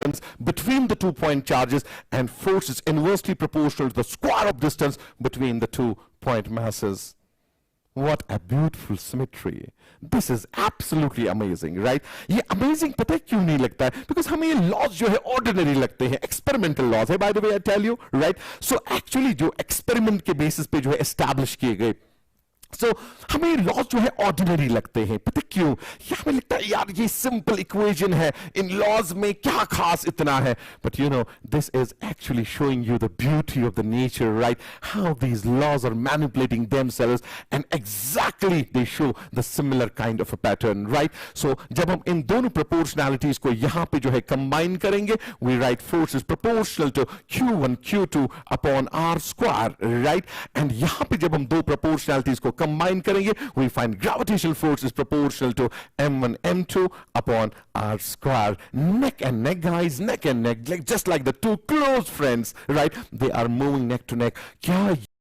between the 2 point charges, and force is inversely proportional to the square of distance between the 2 point masses. What a beautiful symmetry. This is absolutely amazing, right? ये amazing पता है क्यों नहीं लगता है? Because हमें ये laws जो है ordinary लगते हैं, experimental laws है, by the way I tell you, right? So actually जो experiment के basis पे जो है establish किए गए, so हमें लॉज जो है ऑर्डिनरी लगते हैं, पता क्यों? ये हमें लगता है यार ये सिंपल इक्वेशन है, इन लॉज में क्या खास इतना है, but you know this is actually showing you the beauty of the nature, right? How these laws are manipulating themselves and exactly they show the similar kind of a pattern, right? So जब हम इन दोनों प्रोपोर्शनैलिटीज को यहां पे जो है combine करेंगे, we write force is proportional to Q1 Q2 upon R square, right? And यहां पे जब हम दो प्रोपोर्शनैलिटीज को कंबाइन करेंगे, we find gravitational force is proportional to m1 m2 upon r square. Neck and neck, guys, neck and neck, like just like the two close friends, right? They are moving neck to neck. क्या